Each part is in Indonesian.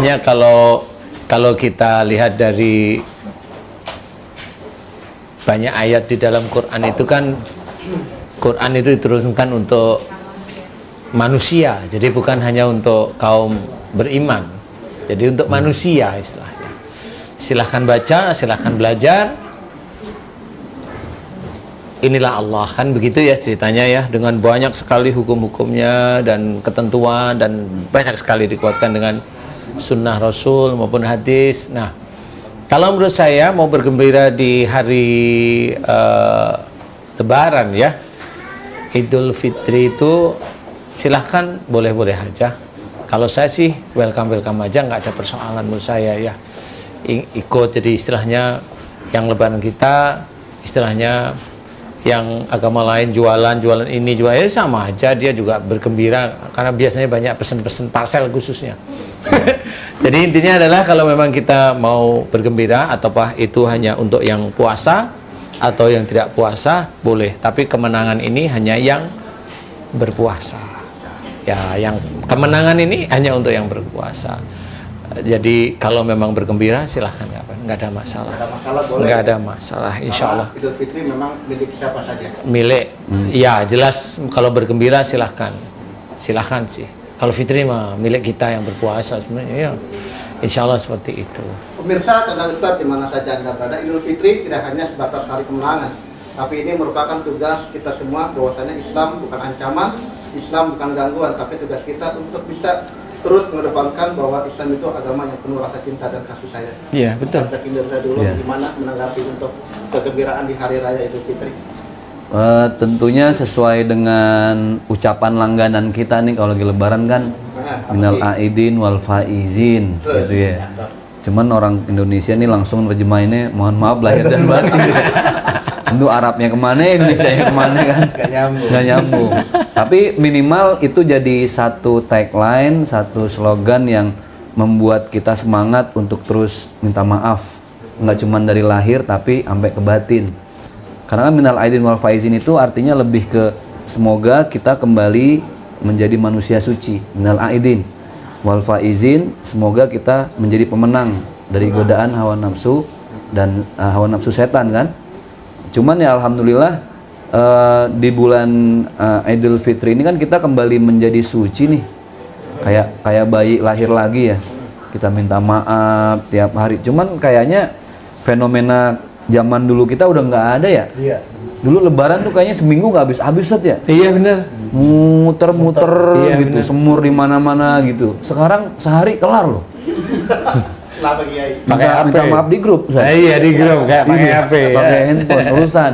Sebenarnya kalau kita lihat dari banyak ayat di dalam Quran itu kan, Quran itu diturunkan untuk manusia, jadi bukan hanya untuk kaum beriman, jadi untuk manusia istilahnya. Silahkan baca, silahkan belajar. Inilah Allah, kan begitu ya ceritanya ya, dengan banyak sekali hukum-hukumnya dan ketentuan, dan banyak sekali dikuatkan dengan sunnah Rasul maupun hadis. Nah, kalau menurut saya mau bergembira di hari Lebaran ya, Idul Fitri itu silahkan, boleh-boleh aja. Kalau saya sih welcome aja, nggak ada persoalan menurut saya ya. Ikut, jadi istilahnya yang Lebaran kita, istilahnya yang agama lain jualan ini jualan sama aja, dia juga bergembira karena biasanya banyak pesen-pesen parcel khususnya. Jadi intinya adalah kalau memang kita mau bergembira, ataukah itu hanya untuk yang puasa atau yang tidak puasa, boleh, tapi kemenangan ini hanya yang berpuasa ya, yang kemenangan ini hanya untuk yang berpuasa. Jadi kalau memang bergembira silahkan, nggak ada masalah. Nggak ada masalah, insya Allah. Idul Fitri memang milik siapa saja? Milik, ya jelas. Kalau bergembira silahkan sih. Kalau Fitri mah milik kita yang berpuasa sebenarnya ya, insya Allah seperti itu. Pemirsa, tenang Ustadz, di mana saja Anda berada, Idul Fitri tidak hanya sebatas hari kemenangan, tapi ini merupakan tugas kita semua, bahwasanya Islam bukan ancaman, Islam bukan gangguan, tapi tugas kita untuk bisa terus mengedepankan bahwa Islam itu agama yang penuh rasa cinta dan kasih sayang. Iya, betul. Ustadz Indra dulu, gimana menanggapi untuk kegembiraan di hari raya Idul Fitri? Tentunya sesuai dengan ucapan langganan kita nih kalau lagi Lebaran kan, minal aidin wal faizin gitu ya. Cuman orang Indonesia nih langsung terjemahinnya mohon maaf lahir dan batin. Tentu Arabnya kemana, Indonesia kemana kan? Gak nyambung. Tapi minimal itu jadi satu tagline, satu slogan yang membuat kita semangat untuk terus minta maaf. Nggak cuma dari lahir tapi sampai ke batin. Karena minal aidin wal faizin itu artinya lebih ke semoga kita kembali menjadi manusia suci. Minal aidin wal faizin, semoga kita menjadi pemenang dari godaan hawa nafsu dan hawa nafsu setan kan. Cuman ya alhamdulillah di bulan Idul Fitri ini kan kita kembali menjadi suci nih, kayak bayi lahir lagi ya. Kita minta maaf tiap hari. Cuman kayaknya fenomena zaman dulu kita udah nggak ada ya. Iya. Dulu Lebaran tuh kayaknya seminggu nggak habis-habis ya. Iya benar. Muter-muter iya, gitu, bener. Semur di mana-mana gitu. Sekarang sehari kelar loh. Kenapa Kiai? Minta maaf di grup. Iya di grup, kayak pakai HP, pakai handphone urusan.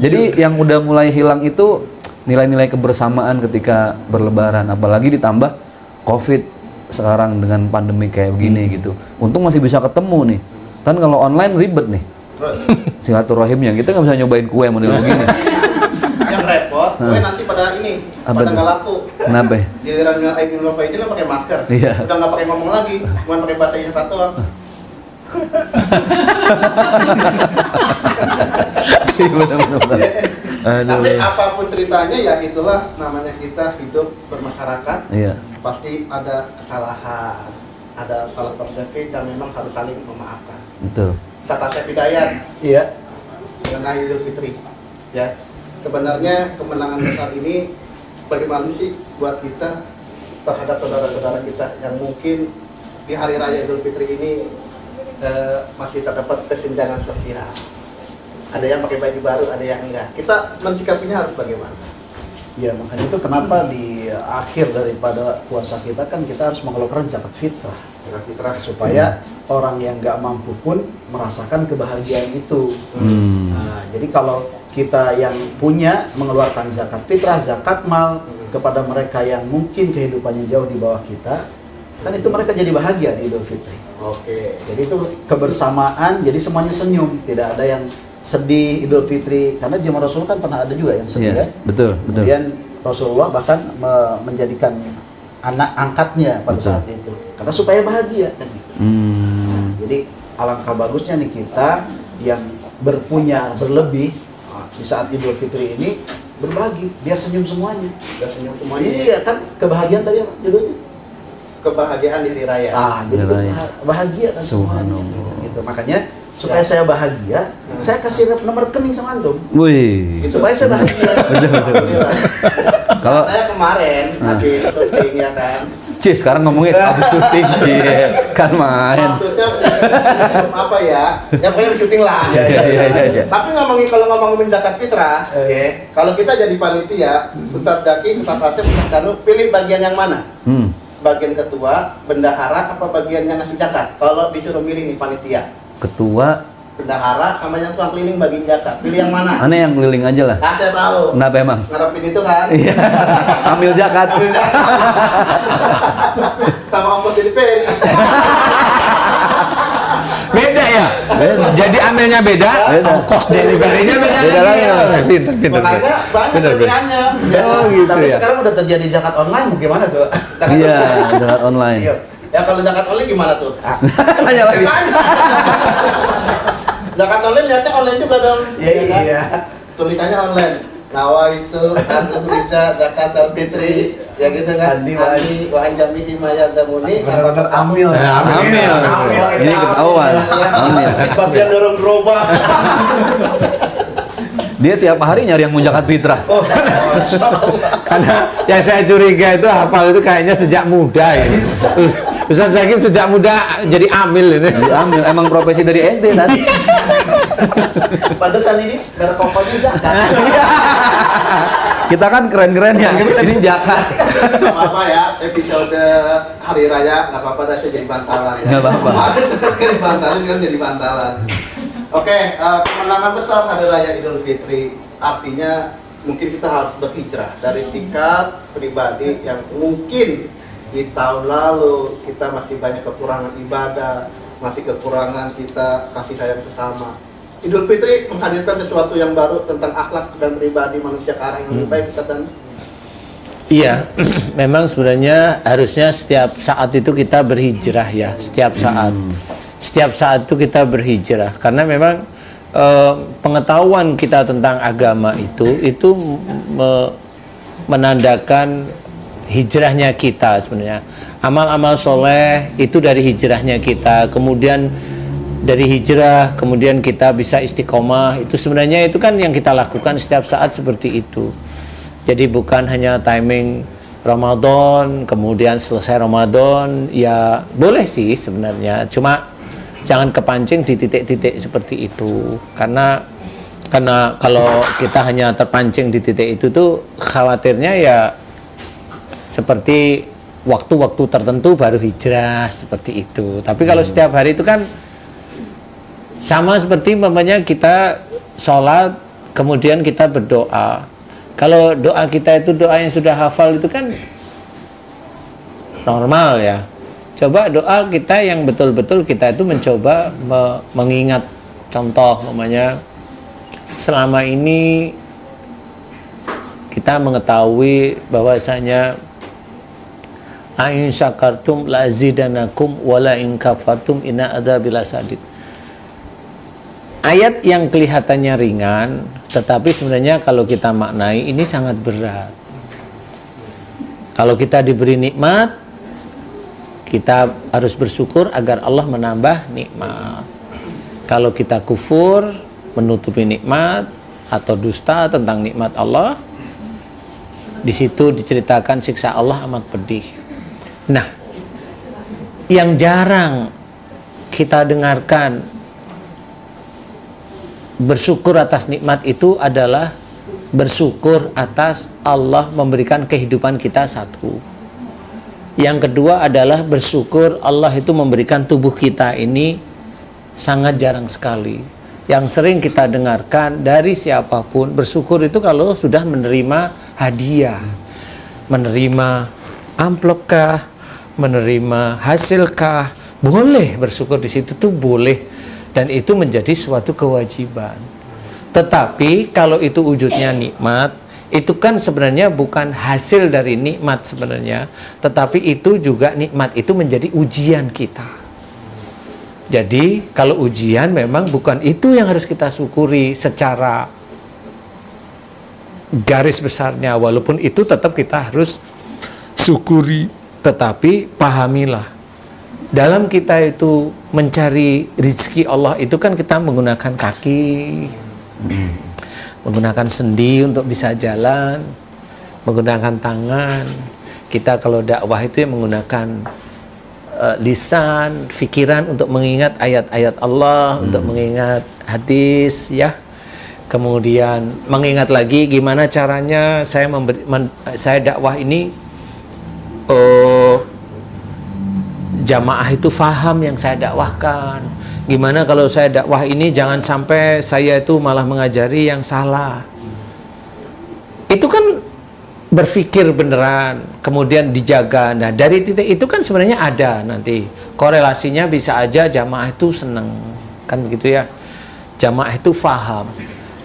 Jadi yang udah mulai hilang itu nilai-nilai kebersamaan ketika berlebaran, apalagi ditambah COVID sekarang dengan pandemi kayak begini gitu. Untung masih bisa ketemu nih. Kan kalau online ribet nih. Silaturahimnya kita nggak bisa nyobain kue model begini. Yang repot, kue nanti pada pada nggak laku. Kenapa? Giliran Idul Fitri ini lo pakai masker, udah nggak pakai ngomong lagi, cuma pakai bahasa isyarat doang. Tapi apapun ceritanya ya itulah namanya kita hidup bermasyarakat. Pasti ada kesalahan, ada salah persepsi dan memang harus saling memaafkan. Betul. Kata Syekh Hidayat, iya, mengenai Idul Fitri, ya. Sebenarnya kemenangan besar ini bagaimana sih buat kita terhadap saudara-saudara kita yang mungkin di hari raya Idul Fitri ini masih terdapat kesenjangan sosial. Ada yang pakai baju baru, ada yang enggak. Kita mensikapinya harus bagaimana? Ya makanya itu kenapa di akhir daripada puasa kita kan kita harus mengeluarkan zakat fitrah. Supaya orang yang nggak mampu pun merasakan kebahagiaan itu. Nah, jadi kalau kita yang punya mengeluarkan zakat fitrah, zakat mal kepada mereka yang mungkin kehidupannya jauh di bawah kita, kan itu mereka jadi bahagia di Idul Fitri. Oke. Jadi itu kebersamaan, jadi semuanya senyum, tidak ada yang sedih Idul Fitri. Karena zaman Rasul kan pernah ada juga yang sedih ya. Betul. Kemudian Rasulullah bahkan menjadikan anak angkatnya pada saat itu, karena supaya bahagia kan gitu. Jadi alangkah bagusnya nih kita yang berpunya berlebih di saat Idul Fitri ini berbagi, biar senyum semuanya. Biar senyum semuanya. Iya kan, kebahagiaan tadi apa judulnya? kebahagiaan di hari raya. Jadi Hari raya. bahagia kan semuanya. Subhanallah. Gitu. Makanya supaya saya bahagia, saya kasih nomor rekening sama antum. Wih. Supaya saya bahagia. Alhamdulillah. Kalau Saya kemarin habis syuting ya kan. Cie, sekarang ngomongnya habis syuting, Cie. Kan main. Maksudnya apa ya? Ya pokoknya syuting lah. Iya. Tapi kalau ngomongin zakat fitrah, kalau kita jadi panitia, Ustaz Zaki, Ustaz Hasim, Ustaz Kanu, pilih bagian yang mana? Bagian ketua, bendahara, apa bagian yang ngasih zakat? Kalau disuruh milih nih panitia, Ketua, bendahara sama yang tukang keliling bagian zakat, pilih yang mana? aneh yang keliling aja lah. Ah, saya tahu. Kenapa emang? Ngarepin itu kan? Iya. Ambil zakat. Sama ongkos jadi pen. Beda ya? Jadi amilnya beda, ongkos deliverynya beda Beda lagi. lagi. Pinter. Makanya banyak pilihannya. Oh gitu Tapi ya. sekarang udah terjadi zakat online, gimana coba? Zakat Iya, online. zakat online. Iya. Ya kalau zakat online gimana tuh? Tanya lagi. Zakat online lihatnya online juga dong. Iya. Tulisannya online. Nawa itu satu berita zakat fitri ya gitu kan. Andi wa anjami imaya damuni. Benar-benar amil. Amil. Ini ketahuan. Amil. Bagian dorong gerobak. Dia tiap hari nyari yang mau zakat fitrah. Karena yang saya curiga itu hafal itu kayaknya sejak muda ini. Ustaz Zaki sejak muda jadi amil ini. Ambil emang profesi dari SD tadi. Pantesan ini merek kokonya zakat. Kita kan keren-keren ya. Ini zakat. Nggak apa-apa ya, episode hari raya nggak apa-apa dah saya jadi bantalan ya. Nggak apa-apa. Kemarin kan dibantalin kan jadi bantalan. Oke, kemenangan besar hari raya Idul Fitri artinya mungkin kita harus berhijrah dari sikap pribadi yang mungkin di tahun lalu kita masih banyak kekurangan ibadah, masih kekurangan kita kasih sayang sesama. Idul Fitri menghadirkan sesuatu yang baru tentang akhlak dan pribadi manusia ke arah yang lebih baik, Ustaz. Iya, memang sebenarnya harusnya setiap saat itu kita berhijrah ya, setiap saat. Setiap saat itu kita berhijrah karena memang pengetahuan kita tentang agama itu menandakan hijrahnya kita sebenarnya. Amal-amal soleh itu dari hijrahnya kita, kemudian dari hijrah kemudian kita bisa istiqomah, itu sebenarnya itu kan yang kita lakukan setiap saat seperti itu. Jadi bukan hanya timing Ramadan kemudian selesai Ramadan, ya boleh sih sebenarnya, cuma jangan kepancing di titik-titik seperti itu, karena kalau kita hanya terpancing di titik itu tuh khawatirnya ya seperti waktu-waktu tertentu baru hijrah seperti itu. Tapi kalau setiap hari itu kan sama seperti umpamanya kita sholat kemudian kita berdoa. Kalau doa kita itu doa yang sudah hafal itu kan normal ya. Coba doa kita yang betul-betul kita itu mencoba mengingat contoh umpamanya selama ini kita mengetahui bahwasanya ain syakartum lazidanakum wala in kafartum inna adzabil lasadid. Ayat yang kelihatannya ringan, tetapi sebenarnya kalau kita maknai ini sangat berat. Kalau kita diberi nikmat, kita harus bersyukur agar Allah menambah nikmat. Kalau kita kufur, menutupi nikmat atau dusta tentang nikmat Allah, di situ diceritakan siksa Allah amat pedih. Nah, yang jarang kita dengarkan bersyukur atas nikmat itu adalah bersyukur atas Allah memberikan kehidupan kita satu. Yang kedua adalah bersyukur Allah itu memberikan tubuh kita ini sangat jarang sekali. Yang sering kita dengarkan dari siapapun, bersyukur itu kalau sudah menerima hadiah, menerima amplop kah, menerima hasilkah, boleh bersyukur di situ tuh boleh, dan itu menjadi suatu kewajiban. Tetapi kalau itu wujudnya nikmat, itu kan sebenarnya bukan hasil dari nikmat sebenarnya, tetapi itu juga nikmat itu menjadi ujian kita. Jadi kalau ujian memang bukan itu yang harus kita syukuri secara garis besarnya, walaupun itu tetap kita harus syukuri. Tetapi pahamilah, dalam kita itu mencari rezeki Allah itu kan kita menggunakan kaki, menggunakan sendi untuk bisa jalan, menggunakan tangan. Kita kalau dakwah itu menggunakan lisan, pikiran untuk mengingat ayat-ayat Allah, untuk mengingat hadis, ya. Kemudian mengingat lagi gimana caranya saya saya dakwah ini, jamaah itu faham yang saya dakwahkan. Gimana kalau saya dakwah ini jangan sampai saya itu malah mengajari yang salah. Itu kan berpikir beneran, kemudian dijaga. Nah, dari titik itu kan sebenarnya ada nanti korelasinya, bisa aja jamaah itu seneng, kan begitu ya. Jamaah itu faham.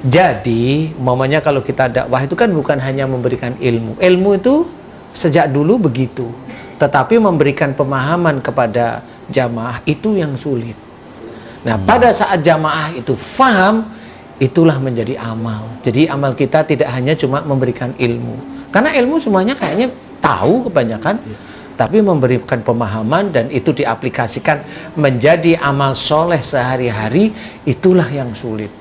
Jadi, mamanya kalau kita dakwah itu kan bukan hanya memberikan ilmu. Ilmu itu sejak dulu begitu. Tetapi memberikan pemahaman kepada jamaah itu yang sulit. Nah, pada saat jamaah itu faham, itulah menjadi amal. Jadi amal kita tidak hanya cuma memberikan ilmu. Karena ilmu semuanya kayaknya tahu kebanyakan, tapi memberikan pemahaman dan itu diaplikasikan menjadi amal soleh sehari-hari, itulah yang sulit.